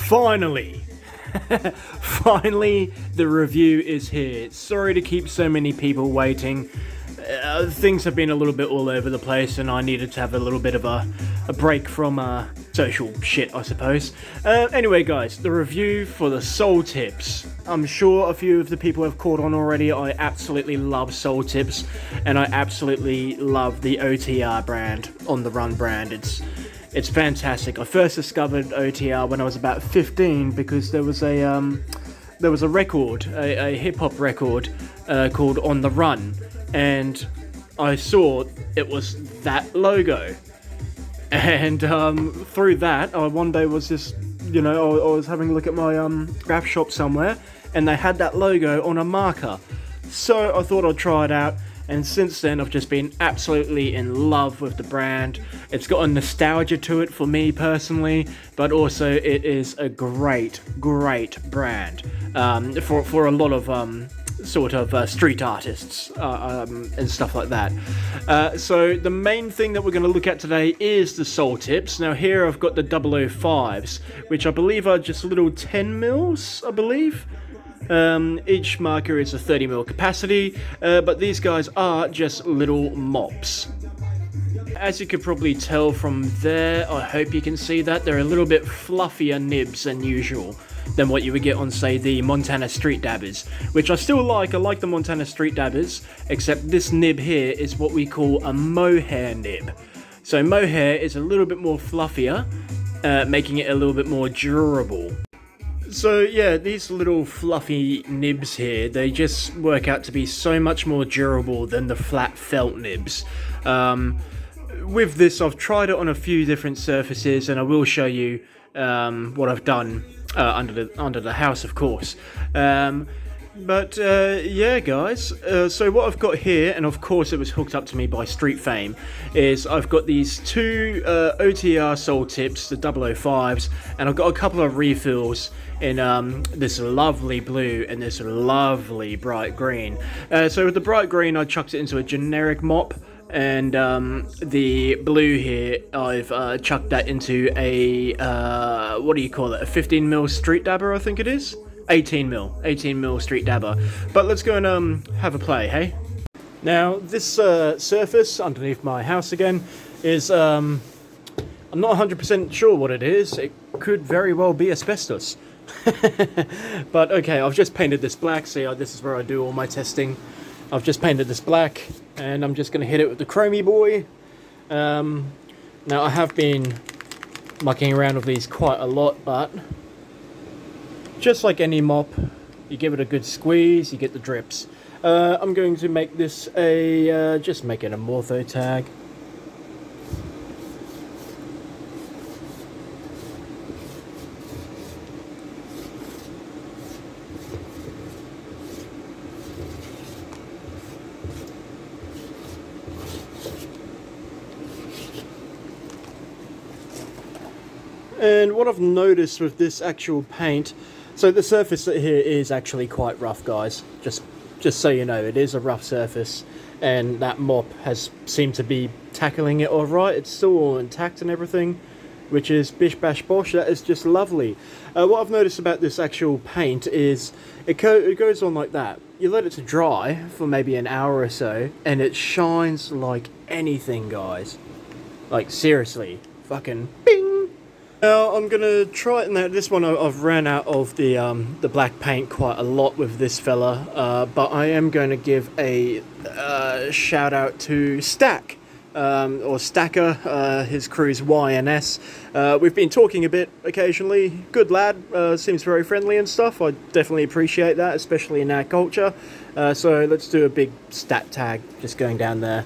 Finally! Finally, the review is here. Sorry to keep so many people waiting. Things have been a little bit all over the place and I needed to have a little bit of a break from social shit, I suppose. Anyway guys, the review for the Soultips. I'm sure a few of the people have caught on already. I absolutely love Soultips and I absolutely love the OTR brand, On The Run brand. It's fantastic. I first discovered OTR when I was about 15 because there was a record, a hip-hop record called On The Run, and I saw it was that logo. And through that, I one day was just, you know, I was having a look at my craft shop somewhere, and they had that logo on a marker. So I thought I'd try it out. And since then, I've just been absolutely in love with the brand. It's got a nostalgia to it for me personally, but also it is a great, great brand for a lot of street artists and stuff like that. So the main thing that we're going to look at today is the Soultips. Now here I've got the 005s, which I believe are just little 10 mils, I believe. Each marker is a 30 ml capacity, but these guys are just little mops. As you could probably tell from there, I hope you can see that, they're a little bit fluffier nibs than usual than what you would get on, say, the Montana Street Dabbers, which I still like. I like the Montana Street Dabbers, except this nib here is what we call a mohair nib. So mohair is a little bit more fluffier, making it a little bit more durable. So yeah, these little fluffy nibs here, they just work out to be so much more durable than the flat felt nibs. With this, I've tried it on a few different surfaces, and I will show you what I've done under the house, of course. Yeah guys, so what I've got here, and of course it was hooked up to me by Street Fame, is I've got these two OTR Soultips, the 005s, and I've got a couple of refills in this lovely blue and this lovely bright green. So with the bright green, I chucked it into a generic mop, and the blue here, I've chucked that into a, what do you call it, a 15 mil street dabber, I think it is? 18 mil street dabber. But let's go and have a play, hey? Now, this surface underneath my house again is, I'm not 100% sure what it is. It could very well be asbestos. But okay, I've just painted this black. See, this is where I do all my testing. I've just painted this black, and I'm just going to hit it with the Chromie Boy. Now, I have been mucking around with these quite a lot, but just like any mop, you give it a good squeeze, you get the drips. I'm going to make this a, just make it a Mortho tag. And what I've noticed with this actual paint, so the surface here is actually quite rough, guys. Just so you know, it is a rough surface, and that mop has seemed to be tackling it all right. It's still all intact and everything, which is bish bash bosh. That is just lovely. What I've noticed about this actual paint is it goes on like that. You let it to dry for maybe an hour or so, and it shines like anything, guys. Like seriously, fucking bing. Now I'm gonna try it. Now this one I've ran out of the black paint quite a lot with this fella, but I am going to give a shout out to Stack or Stacker. His crew's YNS. We've been talking a bit occasionally. Good lad, seems very friendly and stuff. I definitely appreciate that, especially in our culture. So let's do a big stat tag just going down there.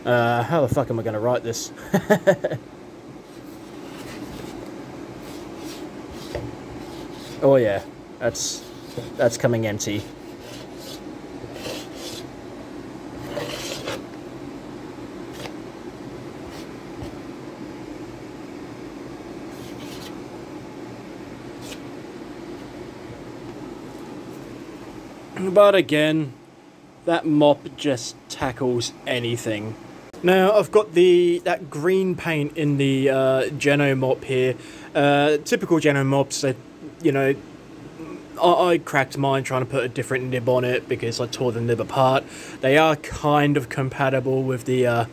How the fuck am I going to write this? Oh yeah, that's coming empty. But again, that mop just tackles anything. Now I've got that green paint in the Geno mop here. Typical Geno mops, you know, I cracked mine trying to put a different nib on it because I tore the nib apart. They are kind of compatible with the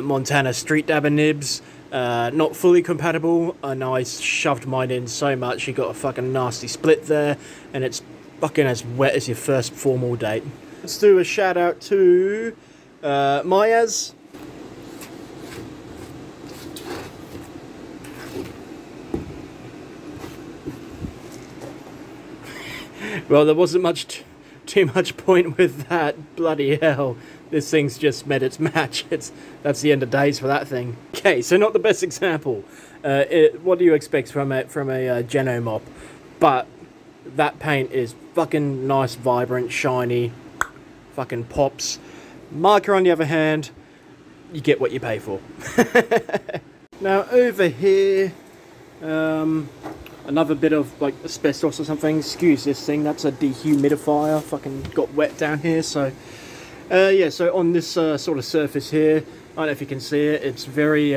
Montana Street Dabber nibs. Not fully compatible, and I shoved mine in so much you got a fucking nasty split there, and it's fucking as wet as your first formal date. Let's do a shout out to Mayaz. Well, there wasn't too much point with that. Bloody hell. This thing's just met its match. That's the end of days for that thing. Okay, so not the best example. What do you expect from a Geno mop? But that paint is fucking nice, vibrant, shiny, fucking pops. Marker, on the other hand, you get what you pay for. Now over here, another bit of like asbestos or something. Excuse this thing, that's a dehumidifier. Fucking got wet down here, so yeah, so on this sort of surface here, I don't know if you can see it, it's very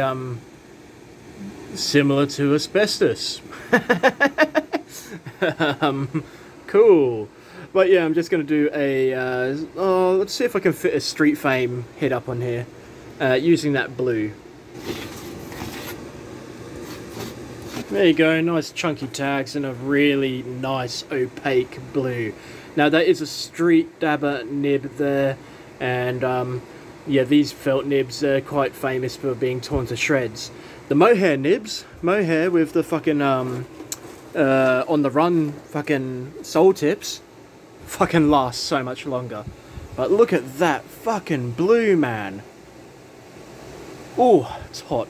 similar to asbestos. Cool. But yeah, I'm just going to do a, let's see if I can fit a Street Fame head up on here, using that blue. There you go, nice chunky tags and a really nice opaque blue. Now that is a Street Dabber nib there, and yeah, these felt nibs are quite famous for being torn to shreds. The mohair nibs, mohair with the fucking on the run fucking Soultips, fucking last so much longer. But look at that fucking blue, man. Oh, it's hot.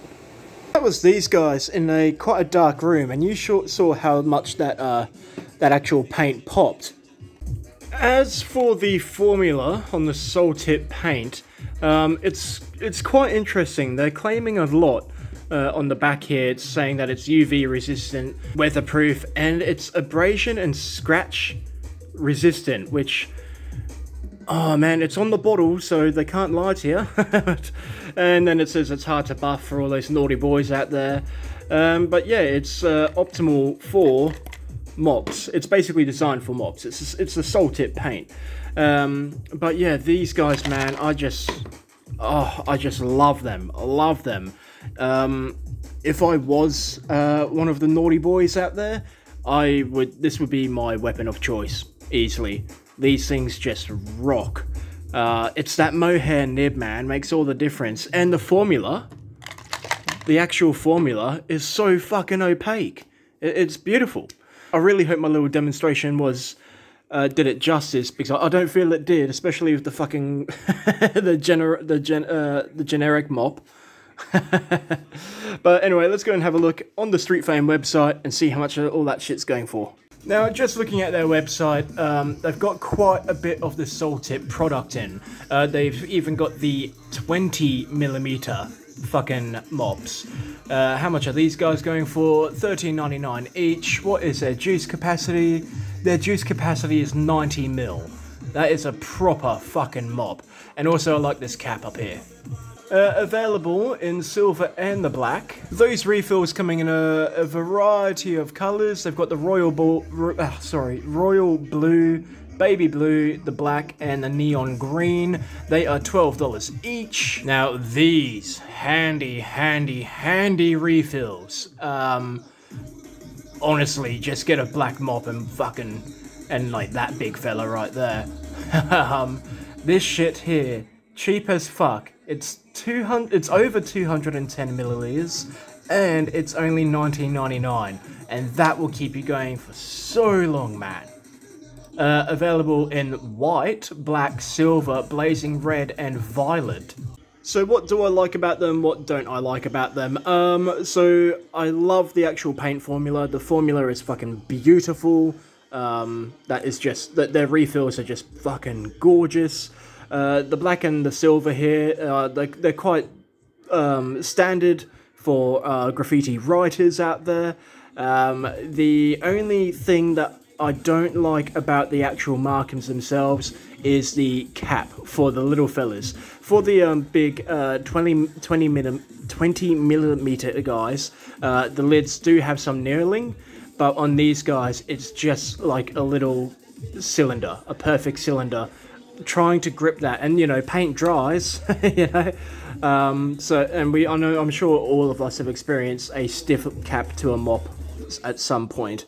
That was these guys in quite a dark room, and you saw how much that that actual paint popped. As for the formula on the Soultip paint, it's quite interesting. They're claiming a lot. On the back here, it's saying that it's UV resistant, weatherproof, and it's abrasion and scratch resistant, which, oh man, it's on the bottle, so they can't lie to you. And then it says it's hard to buff for all those naughty boys out there. But yeah, it's optimal for mops. It's basically designed for mops. It's a Soultip paint. But yeah, these guys, man, I just love them. I love them. If I was one of the naughty boys out there, this would be my weapon of choice, easily. These things just rock. It's that mohair nib, man, makes all the difference. And the formula, the actual formula, is so fucking opaque. It's beautiful. I really hope my little demonstration did it justice, because I don't feel it did, especially with the fucking the generic mop. But anyway, let's go and have a look on the Street Fame website and see how much all that shit's going for. Now, just looking at their website, they've got quite a bit of the Soultip product in. They've even got the 20mm fucking mops. How much are these guys going for? $13.99 each. What is their juice capacity? Their juice capacity is 90 ml. That is a proper fucking mop. And also, I like this cap up here. Available in silver and the black. Those refills coming in a variety of colours. They've got the royal blue, baby blue, the black, and the neon green. They are $12 each. Now these handy refills. Honestly, just get a black mop and like that big fella right there. This shit here, cheap as fuck. It's over 210 milliliters, and it's only $19.99, and that will keep you going for so long, man. Available in white, black, silver, blazing red, and violet. So what do I like about them? What don't I like about them? So I love the actual paint formula. The formula is fucking beautiful. Their refills are just fucking gorgeous. The black and the silver here, they're quite standard for graffiti writers out there. The only thing that I don't like about the actual markings themselves is the cap for the little fellas. For the big 20 millimeter guys, the lids do have some knurling, but on these guys, it's just like a little cylinder, a perfect cylinder, trying to grip that. And you know, paint dries, you know. I'm sure all of us have experienced a stiff cap to a mop at some point.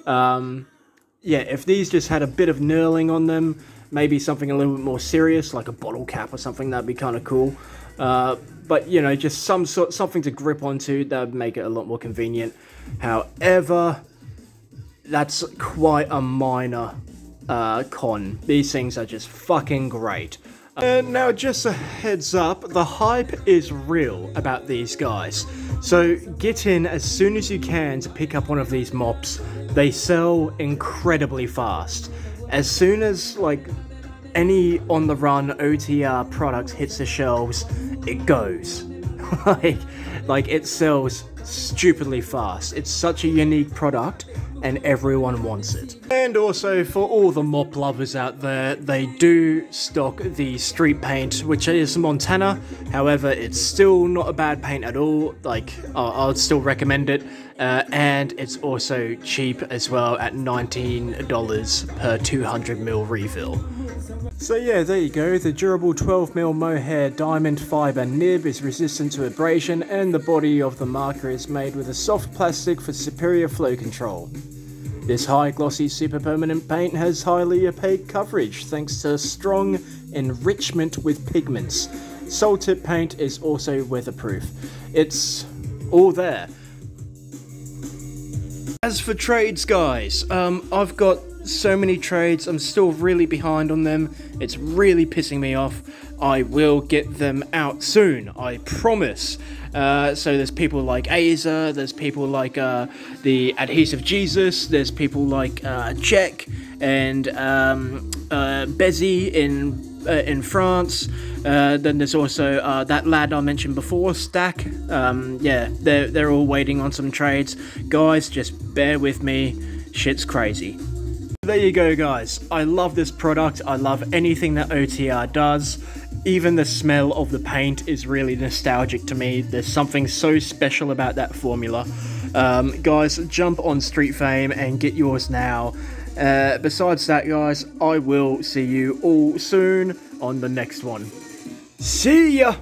Yeah, if these just had a bit of knurling on them, maybe something a little bit more serious, like a bottle cap or something, that'd be kind of cool. But you know, just something to grip onto, that'd make it a lot more convenient. However, that's quite a minor con. These things are just fucking great. And now just a heads up, the hype is real about these guys. So get in as soon as you can to pick up one of these mops. They sell incredibly fast. As soon as like any on the run OTR product hits the shelves, it goes. like it sells stupidly fast. It's such a unique product and everyone wants it. And also for all the mop lovers out there, they do stock the street paint, which is Montana. However, it's still not a bad paint at all. Like, I'd still recommend it. And it's also cheap as well at $19 per 200ml refill. So yeah, there you go. The durable 12mm mohair diamond fibre nib is resistant to abrasion, and the body of the marker is made with a soft plastic for superior flow control. This high glossy super permanent paint has highly opaque coverage thanks to strong enrichment with pigments. Soultip paint is also weatherproof. It's all there. As for trades, guys, I've got so many trades. I'm still really behind on them. It's really pissing me off. I will get them out soon, I promise. So there's people like Aza, there's people like the Adhesive Jesus, there's people like Czech and Bezzy in France. Then there's also that lad I mentioned before, Stack. Yeah, they're all waiting on some trades. Guys, just bear with me. Shit's crazy. There you go, guys. I love this product. I love anything that OTR does. Even the smell of the paint is really nostalgic to me. There's something so special about that formula. Guys, jump on Street Fame and get yours now. Besides that, guys, I will see you all soon on the next one. See ya!